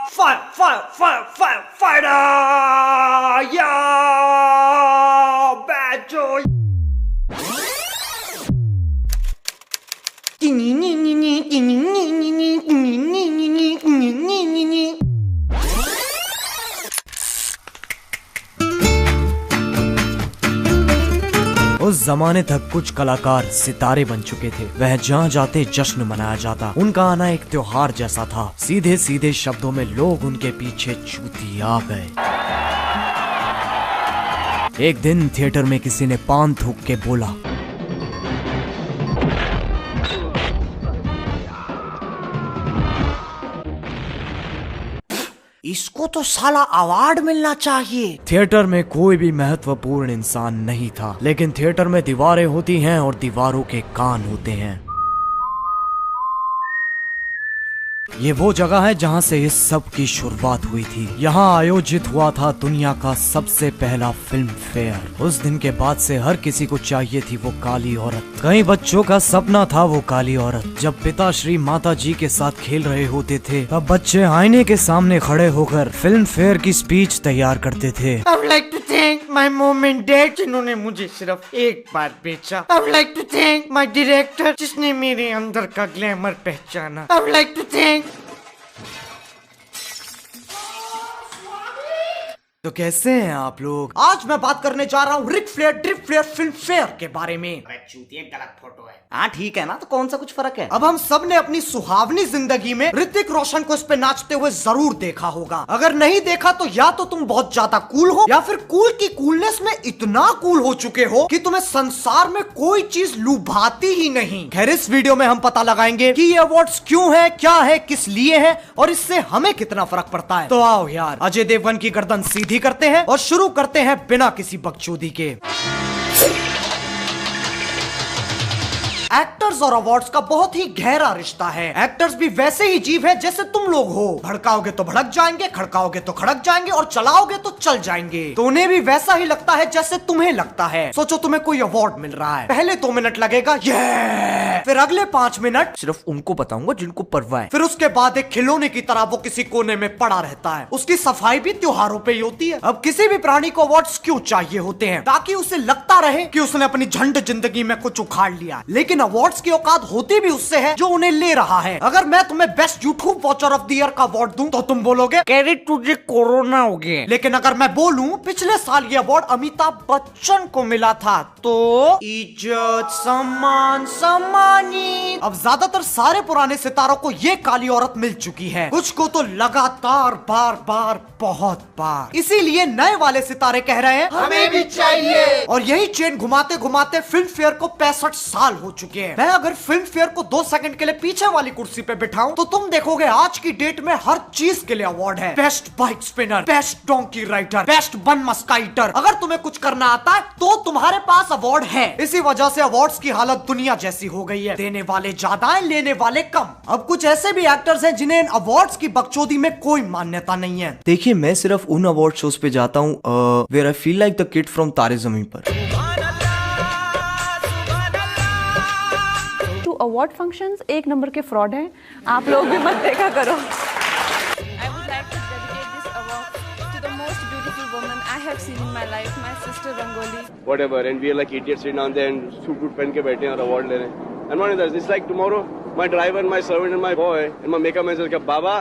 Fire, fire, fire, fire, fire! Yeah, bad joy. उस जमाने तक कुछ कलाकार सितारे बन चुके थे। वह जहाँ जाते जश्न मनाया जाता। उनका आना एक त्योहार जैसा था। सीधे सीधे शब्दों में लोग उनके पीछे चूतिया गए। एक दिन थिएटर में किसी ने पान थूक के बोला, इसको तो साला अवार्ड मिलना चाहिए। थिएटर में कोई भी महत्वपूर्ण इंसान नहीं था, लेकिन थिएटर में दीवारें होती हैं और दीवारों के कान होते हैं। ये वो जगह है जहाँ से इस सब की शुरुआत हुई थी। यहाँ आयोजित हुआ था दुनिया का सबसे पहला फिल्म फेयर। उस दिन के बाद से हर किसी को चाहिए थी वो काली औरत। कई बच्चों का सपना था वो काली औरत। जब पिताश्री माता जी के साथ खेल रहे होते थे, तब बच्चे आईने के सामने खड़े होकर फिल्म फेयर की स्पीच तैयार करते थे। I would like to thank my mom and dad जिन्होंने मुझे सिर्फ एक बार बेचा। I would like to thank my director जिसने मेरे अंदर का ग्लैमर पहचाना। I would like to thank तो कैसे हैं आप लोग? आज मैं बात करने जा रहा हूँ Ric Flair drip flair Filmfare के बारे में। चूतिया गलत फोटो है। हाँ ठीक है ना, तो कौन सा कुछ फर्क है। अब हम सब ने अपनी सुहावनी जिंदगी में ऋतिक रोशन को इस पे नाचते हुए जरूर देखा होगा। अगर नहीं देखा तो या तो तुम बहुत ज्यादा कूल हो, या फिर कूल की कूलनेस में इतना कूल हो चुके हो कि तुम्हें संसार में कोई चीज लुभाती ही नहीं। खैर, इस वीडियो में हम पता लगाएंगे कि ये अवार्ड्स क्यों है, क्या है, किस लिए है और इससे हमें कितना फर्क पड़ता है। तो आओ यार, अजय देवगन की गर्दन सीधी करते हैं और शुरू करते हैं बिना किसी बकचोदी के। एक्टर्स और अवार्ड्स का बहुत ही गहरा रिश्ता है। एक्टर्स भी वैसे ही जीव है जैसे तुम लोग हो। भड़काओगे तो भड़क जाएंगे, खड़काओगे तो खड़क जाएंगे और चलाओगे तो चल जाएंगे। तो उन्हें भी वैसा ही लगता है जैसे तुम्हें लगता है। सोचो तुम्हें कोई अवार्ड मिल रहा है, पहले 2 मिनट लगेगा ये, फिर अगले 5 मिनट सिर्फ उनको बताऊंगा जिनको परवाह है। फिर उसके बाद एक खिलौने की तरह वो किसी कोने में पड़ा रहता है। उसकी सफाई भी त्योहारों पे ही होती है। अब किसी भी प्राणी को अवार्ड्स क्यों चाहिए होते हैं? ताकि उसे लगता रहे कि उसने अपनी झंड जिंदगी में कुछ उखाड़ लिया। लेकिन अवार्ड्स की औकात होती भी उससे है जो उन्हें ले रहा है। अगर मैं तुम्हें best YouTube watcher of the year का अवार्ड दूं तो तुम बोलोगे क्रेडिट तुझे कोरोना हो गया। लेकिन अगर मैं बोलूं पिछले साल ये अवार्ड अमिताभ बच्चन को मिला था, तो इज्जत सम्मान सम्मानित। अब ज्यादातर सारे पुराने सितारों को ये काली औरत मिल चुकी है, कुछ को तो लगातार बार बार बहुत बार। इसीलिए नए वाले सितारे कह रहे हैं हमें भी चाहिए। और यही चेन घुमाते घुमाते फिल्म फेयर को 65 साल हो चुके हैं। मैं अगर फिल्म फेयर को 2 सेकंड के लिए पीछे वाली कुर्सी पे बिठाऊं तो तुम देखोगे आज की डेट में हर चीज के लिए अवार्ड है। Best bike spinner, best donkey rider, best bun musketeer. अगर तुम्हें कुछ करना आता है तो तुम्हारे पास अवार्ड है। इसी वजह से अवार्ड्स की हालत दुनिया जैसी हो गई है। देने वाले ज्यादा है, लेने वाले कम। अब कुछ ऐसे भी एक्टर्स हैं जिन्हें अवार्ड्स की बकचोदी में कोई मान्यता नहीं है। देखिए, मैं सिर्फ उन अवार्ड शोज पे जाता हूँ where I feel like the kid from Taare Zameen Par. Award functions एक नंबर के फ्रॉड हैं, आप लोग भी मत देखा करो। I would like to dedicate this award to the most beautiful woman I have seen in my life, my sister Rangoli. Whatever, and we are like idiots sitting down there and suit पहन के बैठे हैं और award ले रहे हैं। And one is it's like tomorrow my driver, my servant and my boy and my makeup man says बाबा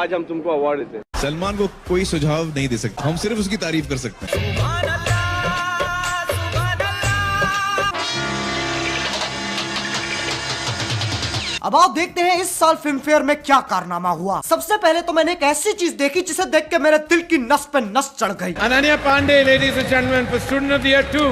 आज हम तुमको अवार्ड देते हैं। सलमान को कोई सुझाव नहीं दे सकते, हम सिर्फ उसकी तारीफ कर सकते हैं। अब आप देखते हैं इस साल फिल्म फेयर में क्या कारनामा हुआ। सबसे पहले तो मैंने एक ऐसी चीज देखी जिसे देख के मेरे दिल की नस पे नस चढ़ गई। Ananya Pandey, ladies and gentlemen, for Student of the Year 2.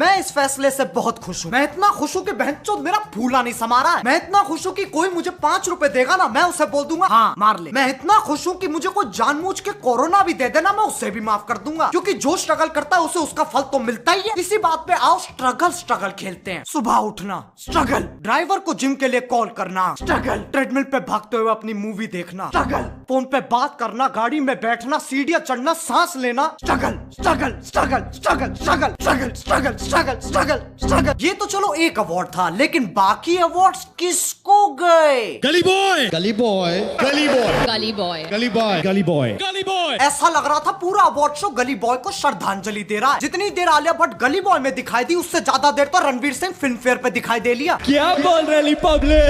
मैं इस फैसले से बहुत खुश हूँ। मैं इतना खुश हूँ कि बहनचोद मेरा फूला नहीं समा रहा है। मैं इतना खुश हूँ कि कोई मुझे 5 रुपए देगा ना, मैं उसे बोल दूंगा हाँ मार ले। मैं इतना खुश हूँ कि मुझे कोई जानबूझ के कोरोना भी दे देना, मैं उसे भी माफ कर दूंगा, क्योंकि जो स्ट्रगल करता है उसे उसका फल तो मिलता ही है। इसी बात पे आओ स्ट्रगल खेलते हैं। सुबह उठना स्ट्रगल, ड्राइवर को जिम के लिए कॉल करना स्ट्रगल, ट्रेडमिल पे भागते हुए अपनी मूवी देखना स्ट्रगल, फोन पे बात करना, गाड़ी में बैठना, सीढ़ियां चढ़ना, सांस लेना struggle struggle struggle struggle struggle struggle struggle struggle struggle struggle. ये तो चलो एक अवार्ड था, लेकिन बाकी अवार्ड्स किसको गए? गली बॉय, गली बॉय, गली बॉय, Gully boy. गली बॉय, गली बॉय, गली बॉय। ऐसा लग रहा था पूरा अवार्ड शो गली बॉय को श्रद्धांजलि दे रहा है। जितनी देर आलिया भट्ट गली बॉय में दिखाई दी, उससे ज्यादा देर तो रणवीर सिंह फिल्म फेयर पे दिखाई दे लिया। क्या बोल रही पब्लिक?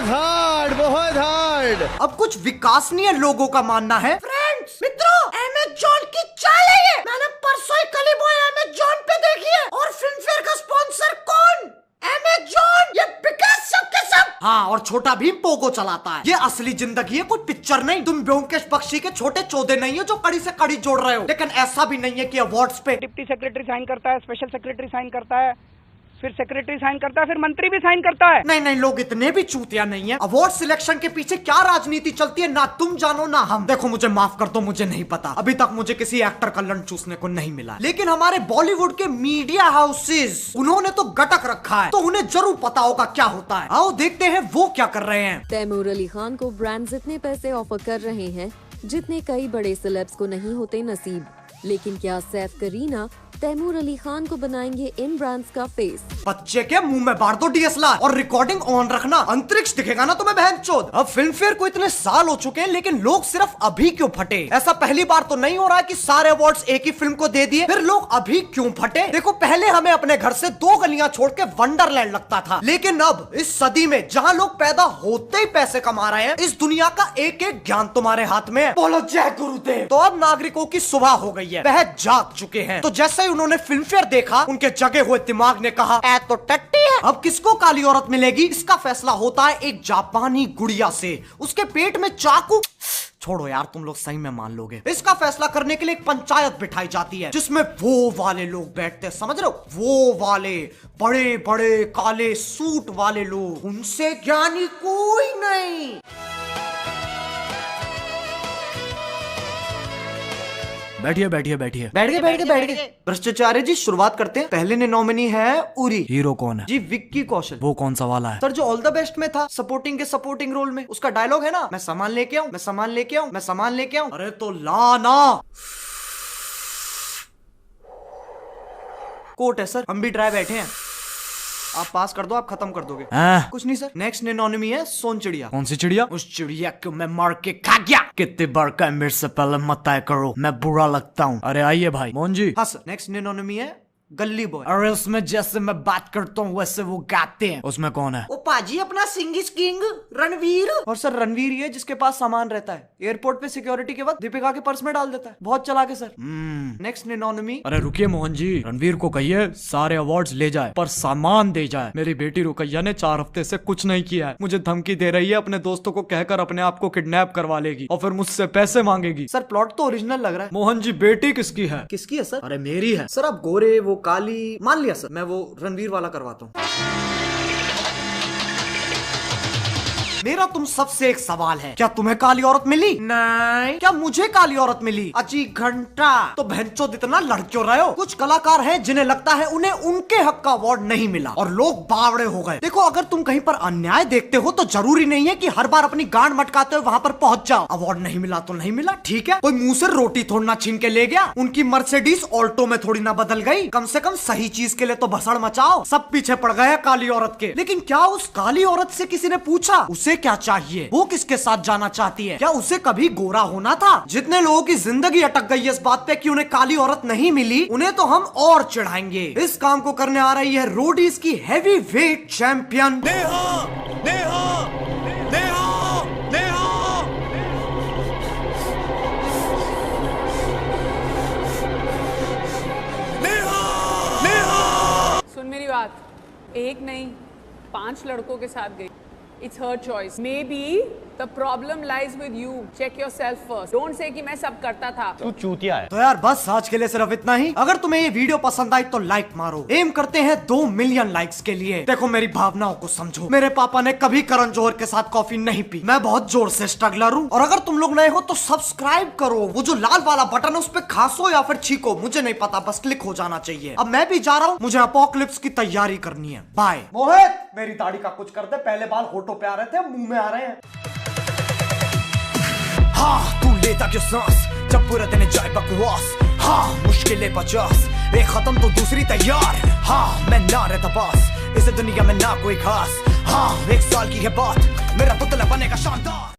हार्ड, बहुत हार्ड। अब कुछ विकासनीय लोगों का मानना है, फ्रेंड्स मित्रों, अमेज़न की चाल है ये। मैंने परसों ही गली बॉय अमेज़न पे देखी है, और फिल्म फेयर का स्पॉन्सर कौन? अमेज़न। ये बिका सबके सब। हाँ, और छोटा भीम पोगो चलाता है। ये असली जिंदगी है, कोई पिक्चर नहीं। तुम ब्योमकेश बख्शी के छोटे चौधे नहीं हो जो कड़ी से कड़ी जोड़ रहे हो। लेकिन ऐसा भी नहीं है कि अवार्ड्स पे डिप्टी सेक्रेटरी साइन करता है, स्पेशल सेक्रेटरी साइन करता है, फिर सेक्रेटरी साइन करता है, फिर मंत्री भी साइन करता है। नहीं, लोग इतने भी चूतिया नहीं है। अवार्ड सिलेक्शन के पीछे क्या राजनीति चलती है ना तुम जानो ना हम। देखो, मुझे माफ कर दो, मुझे नहीं पता। अभी तक मुझे किसी एक्टर का लंच चूसने को नहीं मिला, लेकिन हमारे बॉलीवुड के मीडिया हाउसेस, उन्होंने तो गटक रखा है, तो उन्हें जरूर पता होगा क्या होता है। आओ देखते हैं वो क्या कर रहे हैं। तैमूर अली खान को ब्रांड्स इतने पैसे ऑफर कर रहे हैं जितने कई बड़े सेलेब्स को नहीं होते नसीब। लेकिन क्या सैफ करीना तैमूर अली खान को बनाएंगे इन ब्रांड्स का फेस? बच्चे के मुंह में बांट दो डीएसएलआर और रिकॉर्डिंग ऑन रखना, अंतरिक्ष दिखेगा ना तुम्हें बहनचोद। अब फिल्म फेयर को इतने साल हो चुके हैं, लेकिन लोग सिर्फ अभी क्यों फटे? ऐसा पहली बार तो नहीं हो रहा है कि सारे अवार्ड्स एक ही फिल्म को दे दिए, फिर लोग अभी क्यों फटे? देखो, पहले हमें अपने घर से 2 गलियां छोड़ के वंडरलैंड लगता था, लेकिन अब इस सदी में जहां लोग पैदा होते ही पैसे कमा रहे हैं, इस दुनिया का एक एक ज्ञान तुम्हारे हाथ में है। बोलो जय गुरुदेव। तो अब नागरिकों की सुबह हो गई है, वह जाग चुके हैं। तो जैसे ही उन्होंने फिल्म फेयर देखा, उनके जगे हुए दिमाग ने कहा ऐ तो टट्टी है। अब किसको काली औरत मिलेगी, इसका फैसला होता है एक जापानी गुड़िया से। उसके पेट में चाकू, छोड़ो यार, तुम लोग सही में मान लोगे। इसका फैसला करने के लिए एक पंचायत बिठाई जाती है, जिसमें वो वाले लोग बैठते हैं, समझ रहे हो, वो वाले बड़े बड़े काले सूट वाले लोग। उनसे ज्ञानी कोई नहीं। बैठिए बैठिए बैठिए। बैठ गए। भ्रष्टाचार्य जी, शुरुआत करते हैं। पहले ने नॉमिनी है उरी। हीरो कौन है? जी विक्की कौशल। वो कौन सा वाला है? सर, जो ऑल द बेस्ट में था, सपोर्टिंग के सपोर्टिंग रोल में। उसका डायलॉग है ना, मैं सामान लेके आऊं, मैं सामान लेके आऊं, मैं सामान लेके आऊं। अरे तो लाना कोट है सर, हम भी ड्राई बैठे हैं। आप पास कर दो, आप खत्म कर दोगे। कुछ नहीं सर। नेक्स्ट निनोनिमी है सोन चिड़िया। कौन सी चिड़िया? उस चिड़िया को मैं मार के खा गया। कितने बार का मेरे से पहले मत तय करो, मैं बुरा लगता हूँ। अरे आइए भाई मोहन जी। हाँ सर। नेक्स्ट निनोनिमी है गली बॉय। अरे उसमें जैसे मैं बात करता हूँ वैसे वो गाते हैं। उसमें कौन है? वो पाजी अपना सिंग इज किंग रणवीर। और सर, रणवीर ये जिसके पास सामान रहता है, एयरपोर्ट पे सिक्योरिटी के वक्त दीपिका के पर्स में डाल देता है। बहुत चला के सर। नेक्स्ट निनोनिमी। अरे रुकिए मोहन जी, रणवीर को कहिए सारे अवार्ड्स ले जाए पर सामान दे जाए। मेरी बेटी रुकैया ने 4 हफ्ते से कुछ नहीं किया है, मुझे धमकी दे रही है अपने दोस्तों को कहकर अपने आप को किडनैप करवा लेगी और फिर मुझसे पैसे मांगेगी। सर, प्लॉट तो ओरिजिनल लग रहा है। मोहन जी, बेटी किसकी है? किसकी है सर? अरे मेरी है सर। आप गोरे, वो काली, मान लिया सर, मैं वो रणवीर वाला करवाता हूँ। मेरा तुम सबसे एक सवाल है, क्या तुम्हें काली औरत मिली? नहीं। क्या मुझे काली औरत मिली? अजी घंटा। तो बहनचोद इतना लड़ क्यों रहे हो? कुछ कलाकार हैं जिन्हें लगता है उन्हें उनके हक का अवार्ड नहीं मिला और लोग बावड़े हो गए। देखो, अगर तुम कहीं पर अन्याय देखते हो तो जरूरी नहीं है कि हर बार अपनी गांड मटकाते हुए वहां पर पहुंच जाओ। अवार्ड नहीं मिला तो नहीं मिला, ठीक है। कोई मुंह से रोटी थोड़ी ना छीन के ले गया। उनकी मर्सिडीज ऑल्टो में थोड़ी ना बदल गई। कम से कम सही चीज के लिए तो भसड़ मचाओ। सब पीछे पड़ गए काली औरत के। लेकिन क्या उस काली औरत से किसी ने पूछा उसे क्या चाहिए, वो किसके साथ जाना चाहती है? क्या उसे कभी गोरा होना था? जितने लोगों की जिंदगी अटक गई है इस बात पे कि उन्हें काली औरत नहीं मिली, उन्हें तो हम और चिढ़ाएंगे। इस काम को करने आ रही है रोडीज की heavyweight champion Neha. Neha, Neha, Neha. Neha. सुन मेरी बात, एक नहीं 5 लड़कों के साथ गई। It's her choice. Maybe The problem lies with you. Check yourself first. Don't say कि मैं सब करता था. तू चूतिया है। तो यार बस आज के लिए सिर्फ इतना ही। अगर तुम्हें ये वीडियो पसंद आई तो लाइक मारो। एम करते हैं 2 मिलियन लाइक्स के लिए। देखो मेरी भावनाओं को समझो। मेरे पापा ने कभी करण जौहर के साथ कॉफी नहीं पी। मैं बहुत जोर से स्ट्रगलर हूँ। और अगर तुम लोग नए हो तो सब्सक्राइब करो। वो जो लाल वाला बटन है उस पे खासो या फिर छीको, मुझे नहीं पता, बस क्लिक हो जाना चाहिए। अब मैं भी जा रहा हूँ, मुझे अपोकलिप्स की तैयारी करनी है। बाय। मोहित मेरी दाढ़ी का कुछ कर दे, पहले बाल होठों पे आ रहे थे, मुंह में आ रहे हैं। हाँ तू लेता क्यों सांस जब पूरा दिन जाए बकवास। हाँ मुश्किलें 50, एक खत्म तो दूसरी तैयार। हाँ मैं ना रहता पास, इस दुनिया में ना कोई खास। हाँ 1 साल की है बात, मेरा पुतला बनेगा शानदार।